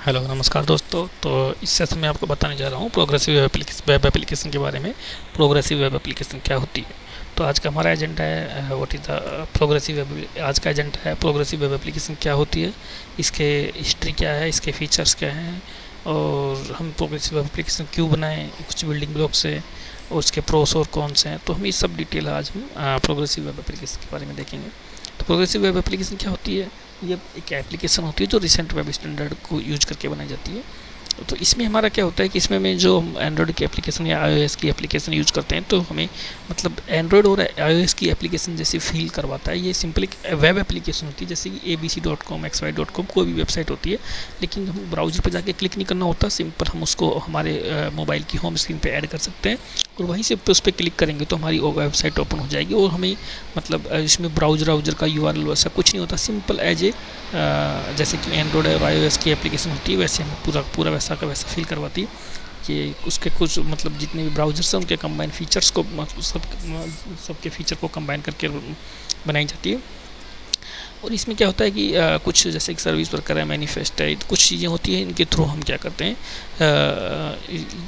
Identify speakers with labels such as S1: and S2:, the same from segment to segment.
S1: Hello नमस्कार दोस्तों। तो इस सेशन में आपको बताने जा रहा हूँ प्रोग्रेसिव वेब एप्लीकेशन के बारे में। प्रोग्रेसिव वेब एप्लीकेशन क्या होती है। तो आज का हमारा एजेंडा है what is the progressive web. आज का एजेंडा है प्रोग्रेसिव वेब एप्लीकेशन क्या होती है, इसके हिस्ट्री क्या है, इसके फीचर्स क्या हैं, और हम प्रोग्रेसिव वेब एप्लीकेशन क्यों बनाएं, कुछ बिल्डिंग ब्लॉक्स है और उसके प्रोस और कॉन्स हैं। तो हम ये सब डिटेल आज हम प्रोग्रेसिव वेब एप्लीकेशन के बारे में देखेंगे। तो प्रोग्रेसिव वेब एप्लीकेशन क्या होती है। ये एक एप्लीकेशन होती है जो रिसेंट वेब स्टैंडर्ड को यूज करके बनाई जाती है। तो इसमें हमारा क्या होता है कि इसमें में जो हम एंड्रॉयड की एप्लीकेशन या iOS की एप्लीकेशन यूज करते हैं तो हमें मतलब एंड्रॉयड और iOS की एप्लीकेशन जैसी फील करवाता है। ये सिंपल एक वेब एप्लीकेशन होती है, जैसे कि abc.com xy.com कोई भी वेबसाइट होती है, लेकिन हम ब्राउजर पर जाके क्लिक नहीं करना होता। सिंपल हम उसको हमारे मोबाइल की होम स्क्रीन पे ऐड कर सकते हैं और वहीं से उस पर क्लिक करेंगे तो हमारी वेबसाइट ओपन हो जाएगी। और हमें मतलब इसमें ब्राउजर का URL वैसा कुछ नहीं होता। सिंपल एज ए जैसे कि एंड्रॉयड और iOS की एप्लीकेशन होती है वैसे हमें पूरा पूरा वैसा का वैसा फील करवाती है कि उसके कुछ मतलब जितने भी ब्राउजर्स हैं उनके कंबाइन फीचर्स को सबके फीचर को कंबाइन करके बनाई जाती है। और इसमें क्या होता है कि कुछ जैसे कि सर्विस वर्कर है, मैनिफेस्ट है, कुछ चीज़ें होती हैं इनके थ्रू हम क्या करते हैं।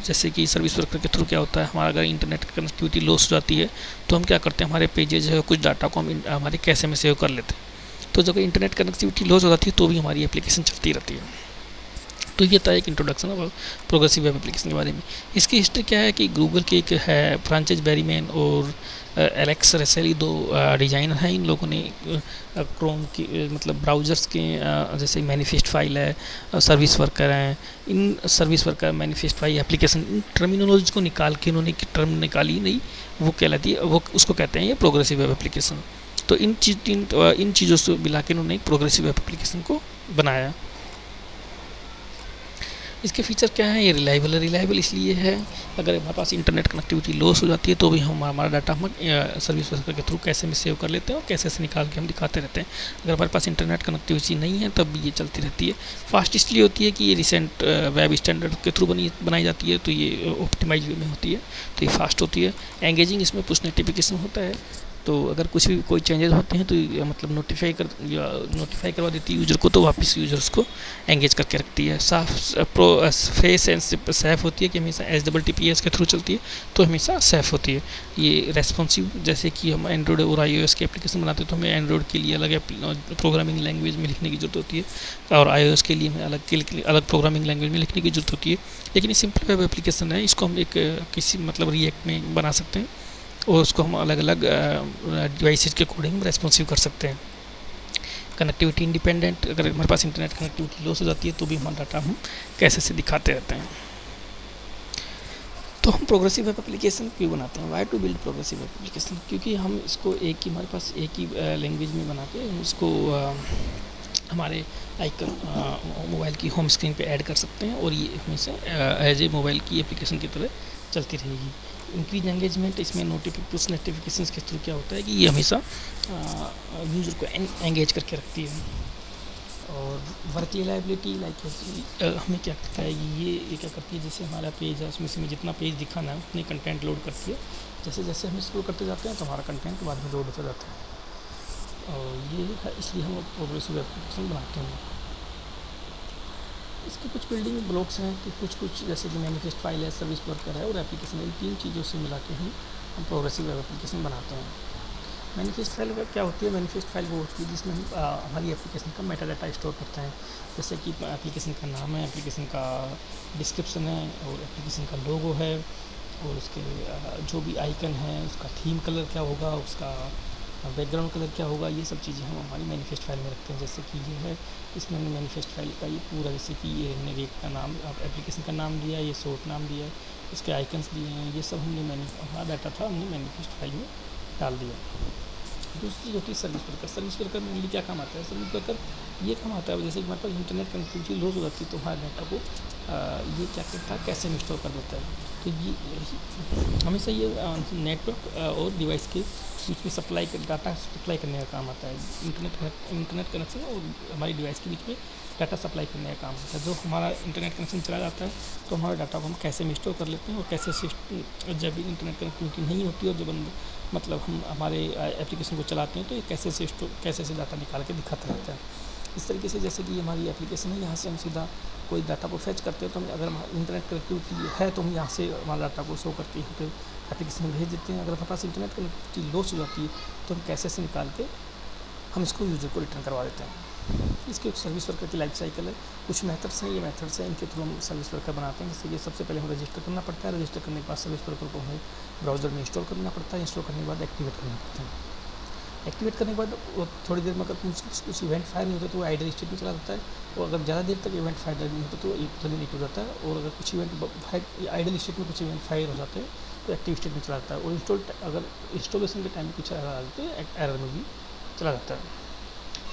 S1: जैसे कि सर्विस वर्कर के थ्रू क्या होता है, हमारा अगर इंटरनेट कनेक्टिविटी लॉस हो जाती है तो हम क्या करते हैं, हमारे पेजेज है कुछ डाटा को हम हमारे कैशे में सेव कर लेते हैं। तो जब इंटरनेट कनेक्टिविटी लॉस हो जाती है तो भी हमारी एप्लीकेशन चलती रहती है। तो ये था एक introduction of progressive web application के बारे में। इसकी हिस्ट्री क्या है कि गूगल के एक है फ्रांचेस बेरीमैन और एलेक्स रेसेली, दो डिज़ाइनर हैं। इन लोगों ने क्रोम की मतलब ब्राउज़र्स के जैसे मैनिफेस्ट फाइल है, सर्विस वर्कर हैं, in service worker manifest file application, in terminology को निकाल के उन्होंने टर्म निकाली नहीं, वो कहलाती है, वो उसको कहते हैं ये प्रोग्रेसिव वेब एप्लीकेशन। तो इन चीज़ों से मिला के उन्होंने एक प्रोग्रेसिव वेब एप्लीकेशन को बनाया। इसके फीचर क्या है, ये रिलायबल इसलिए है अगर हमारे पास इंटरनेट कनेक्टिविटी लॉस हो जाती है तो भी हम हमारा डाटा हम सर्विस वर्कर के थ्रू कैसे में सेव कर लेते हैं और कैसे से निकाल के हम दिखाते रहते हैं। अगर हमारे पास इंटरनेट कनेक्टिविटी नहीं है तब भी ये चलती रहती है। फास्ट इसलिए होती है कि ये रिसेंट वेब स्टैंडर्ड के थ्रू बनाई जाती है, तो ये ऑप्टिमाइज वे में होती है, तो ये फास्ट होती है। एंगेजिंग इसमें पुश नोटिफिकेशन होता है, तो अगर कुछ भी कोई चेंजेस होते हैं तो मतलब नोटिफाई करवा देती है यूज़र को, तो वापस यूज़र्स को एंगेज करके रखती है। फेस एंड सेफ होती है कि हमेशा HTTPS के थ्रू चलती है, तो हमेशा सेफ होती है। ये रेस्पॉन्सिव, जैसे कि हम एंड्रॉयड और iOS की एप्लीकेशन बनाते हैं तो हमें एंड्रॉयड के लिए अलग प्रोग्रामिंग लैंग्वेज में लिखने की जरूरत होती है और iOS के लिए हमें अलग प्रोग्रामिंग लैंग्वेज में लिखने की जरूरत होती है। लेकिन ये सिंपल वेब एप्लीकेशन है, इसको हम एक किसी मतलब रिएक्ट में बना सकते हैं और उसको हम अलग अलग डिवाइसेज के अकॉर्डिंग रेस्पॉन्सिव कर सकते हैं। कनेक्टिविटी इंडिपेंडेंट, अगर हमारे पास इंटरनेट कनेक्टिविटी लॉस हो जाती है तो भी हमारा डाटा हम कैसे से दिखाते रहते हैं। तो हम प्रोग्रेसिव वेब एप्लीकेशन क्यों बनाते हैं, why to build progressive web application, क्योंकि हम इसको एक ही हमारे पास एक ही लैंग्वेज में बना के हम इसको हमारे आइकन मोबाइल की होम स्क्रीन पे ऐड कर सकते हैं और ये हमेशा एज ए मोबाइल की एप्लीकेशन की तरह चलती रहेगी। इंक्रीज एंगेजमेंट, इसमें पुश नोटिफिकेशंस के थ्रू क्या होता है कि ये हमेशा यूज़र को एंगेज करके रखती है। और वर्क रिलायबिलिटी हमें क्या करता है, ये क्या करती है, जैसे हमारा पेज है उसमें से हमें जितना पेज दिखाना है उतनी कंटेंट लोड करती है। जैसे जैसे हम स्क्रॉल करते जाते हैं तो हमारा कंटेंट बाद में लोड होता जाता है, और ये है इसलिए हम प्रोग्रेसिव एप्लीकेशन बनाते हैं। इसके कुछ बिल्डिंग ब्लॉक्स हैं कि कुछ जैसे कि मैनिफेस्ट फाइल है, सर्विस वर्कर है और एप्लीकेशन, इन तीन चीज़ों से मिला के हम प्रोग्रेसिव वेब एप्लीकेशन बनाते हैं। मैनिफेस्ट फाइल क्या होती है, मैनिफेस्ट फाइल वो होती है जिसमें हम हमारी एप्लीकेशन का मेटा डाटा स्टोर करते हैं। जैसे कि एप्लीकेशन का नाम है, एप्लीकेशन का डिस्क्रिप्शन है और एप्लीकेशन का लोगो है और उसके जो भी आइकन है उसका थीम कलर क्या होगा, उसका बैकग्राउंड कलर क्या होगा, ये सब चीज़ें हम हमारी मैनिफेस्ट फाइल में रखते हैं। जैसे कि ये है, इसमें हमने मैनिफेस्ट फाइल का ये पूरा, जैसे कि ये हमने वेब का नाम, एप्लीकेशन का नाम दिया, ये सोर्ट नाम दिया है, इसके आइकन्स दिए हैं, ये सब हमने हमारा डाटा था हमने मैनिफेस्ट फाइल में डाल दिया। दूसरी चीज़ होती है service worker. Service worker mainly क्या काम आता है, सर्विस वर्कर ये काम आता है जैसे कि हमारे पास इंटरनेट कनेक्टिविटी लॉस हो जाती है तो हमारे डाटा को ये क्या करता है, कैसे में स्टोर कर देता है। तो ये हमेशा ये नेटवर्क और डिवाइस के बीच में डाटा सप्लाई करने का काम आता है। इंटरनेट कनेक्शन और हमारी डिवाइस के बीच में डाटा सप्लाई करने का काम होता है। जो हमारा इंटरनेट कनेक्शन चला जाता है तो हमारे डाटा को हम कैसे में स्टोर कर लेते हैं और कैसे से जब इंटरनेट कनेक्टिविटी नहीं होती और जब मतलब हम हमारे एप्लीकेशन को चलाते हैं तो ये कैसे से डाटा निकाल के दिखाता रहता है। इस तरीके से जैसे कि हमारी एप्लीकेशन है, यहाँ से हम सीधा कोई डाटा को फैच करते हैं, तो हम अगर हमारा इंटरनेट कनेक्टिविटी है तो हम यहाँ से हमारा डाटा को शो करके यहाँ पे एप्लीकेशन में भेज देते हैं। अगर हमारे पास इंटरनेट कनेक्टिविटी लॉस हो जाती है तो हम कैसे से निकाल के हम इसको यूज़र को रिटर्न करवा देते हैं। इसके एक सर्विस वर्कर की लाइफ साइकिल है। कुछ मेथड्स हैं, ये मेथड्स हैं, इनके थ्रू हम सर्विस वर्कर बनाते हैं। जैसे कि सबसे पहले हमें रजिस्टर करना पड़ता है, रजिस्टर करने के बाद सर्विस वर्कर को हमें ब्राउज़र में इंस्टॉल करना पड़ता है, इंस्टॉल करने के बाद एक्टिवेट करना पड़ता है। एक्टिवेट करने के बाद वो थोड़ी देर में अगर कुछ इवेंट फायर नहीं होता तो वो आइडल स्टेट में चला जाता है, और अगर ज़्यादा देर तक इवेंट फायर नहीं होता तो जल्दी नहीं हो जाता है, और अगर कुछ इवेंट आइडल स्टेट में कुछ इवेंट फायर हो जाते हैं तो एक्टिव स्टेट में चला जाता है, और अगर इंस्टॉलेशन के टाइम में कुछ एरर आ जाते हैं एरर में भी चला जाता है।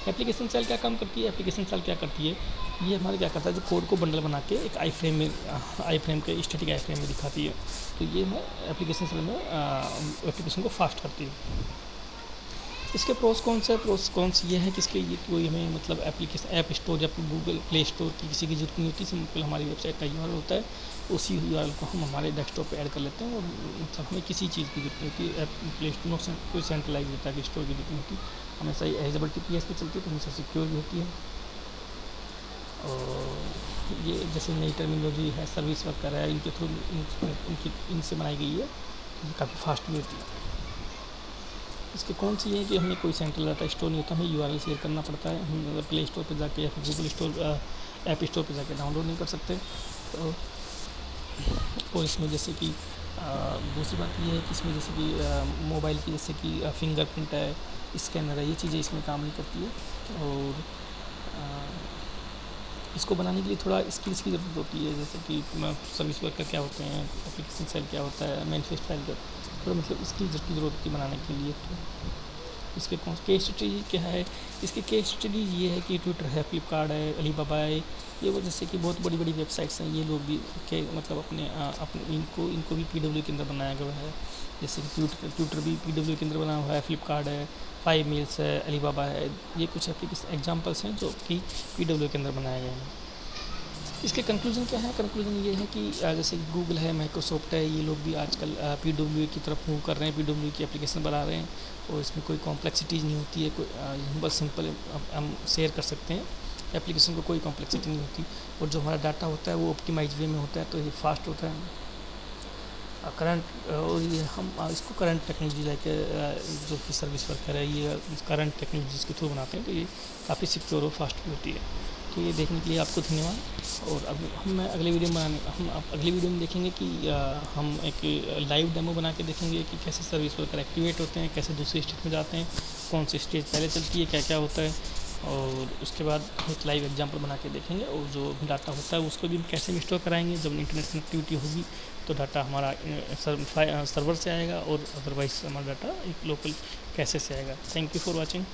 S1: एप्लीकेशन सेल क्या काम करती है? एप्लीकेशन सेल क्या करती है, ये हमारे क्या करता है, जो कोड को बंडल बना के एक आई फ्रेम के स्टैटिक आई फ्रेम में दिखाती है, तो ये एप्लीकेशन सेल में एप्लीकेशन को फास्ट करती है। इसके प्रोस कॉन्स ये है कि इसके ये कोई हमें मतलब एप्लीकेशन ऐप स्टोर या गूगल प्ले स्टोर की किसी की जरूरत नहीं होती। सिंपल हमारी वेबसाइट का यूआरएल होता है, उसी यूआरएल को हम हमारे डेस्कटॉप पे ऐड कर लेते हैं, और मतलब हमें किसी चीज़ की जरूरत नहीं होती। ऐप प्ले स्टोर कोई सेंट्रलाइज होता है कि स्टोर की जरूरत नहीं होती, हमेशा ही एलिजिबल TPS पे चलती है, तो हमेशा सिक्योर भी होती है। और ये जैसे नई टर्मिनोलॉजी है, सर्विस वर्कर है, इनके थ्रू इनसे बनाई गई है, ये काफ़ी फास्ट भी होती है। इसके कौन सी है कि हमें कोई सेंट्रल डाटा स्टोर नहीं होता, हमें यूआरएल शेयर करना पड़ता है। हम अगर प्ले स्टोर पर जाके या फिर गूगल स्टोर ऐप स्टोर पर जाके डाउनलोड नहीं कर सकते। तो और इसमें जैसे कि दूसरी बात ये है कि इसमें जैसे कि मोबाइल की जैसे कि फिंगरप्रिंट है, स्कैनर है, ये चीज़ें इसमें काम नहीं करती है, और इसको बनाने के लिए थोड़ा स्किल्स की ज़रूरत होती है, जैसे कि सर्विस वर्कर क्या होते हैं, एप्लीकेशन सेल क्या होता है, मैनिफेस्ट फाइल का थोड़ा मतलब स्किल्स की ज़रूरत होती है बनाने के लिए। तो इसके कौन केस स्टडी क्या है, इसकी केस स्टडी ये है कि ट्विटर है, फ्लिपकार्ट है, अलीबाबा है, ये वो जैसे कि बहुत बड़ी बड़ी वेबसाइट्स हैं, ये लोग भी के मतलब अपने इनको भी PW के अंदर बनाया गया है। जैसे कि ट्विटर भी PW के अंदर बना हुआ है, फ्लिपकार्ट है, 5 मील्स है, अलीबाबा है, ये कुछ एप्लीकेशन एग्जाम्पल्स हैं जो कि PW के अंदर बनाए गए हैं। इसके कंक्लूजन क्या है? कंक्लूजन ये है कि जैसे गूगल है, माइक्रोसॉफ्ट है, ये लोग भी आजकल PW की तरफ मूव कर रहे हैं, PW की एप्लीकेशन बना रहे हैं, और इसमें कोई कॉम्प्लेक्सिटीज़ नहीं होती है, कोई बस सिंपल हम शेयर कर सकते हैं एप्लीकेशन को, कोई कॉम्प्लेक्सिटी नहीं होती, और जो हमारा डाटा होता है वो ऑप्टिमाइज वे में होता है, तो ये फास्ट होता है। करंट और ये हम इसको करंट टेक्नोलॉजी लाइक जो कि सर्विस वर्कर है, ये करंट टेक्नोलॉजीज के थ्रू बनाते हैं, तो ये काफ़ी सिक्योर और फास्ट भी होती है। तो ये देखने के लिए आपको धन्यवाद, और अब हम अगले वीडियो में अगले वीडियो में देखेंगे कि हम एक लाइव डेमो बना के देखेंगे कि कैसे सर्विस वर्कर एक्टिवेट होते हैं, कैसे दूसरे स्टेज में जाते हैं, कौन सी स्टेज पहले चलती है, क्या क्या होता है, और उसके बाद एक लाइव एग्जांपल बना के देखेंगे, और जो डाटा होता है उसको भी कैसे स्टोर कराएंगे। जब इंटरनेट कनेक्टिविटी होगी तो डाटा हमारा सर्वर से आएगा, और अदरवाइज हमारा डाटा एक लोकल कैसे से आएगा। Thank you for watching.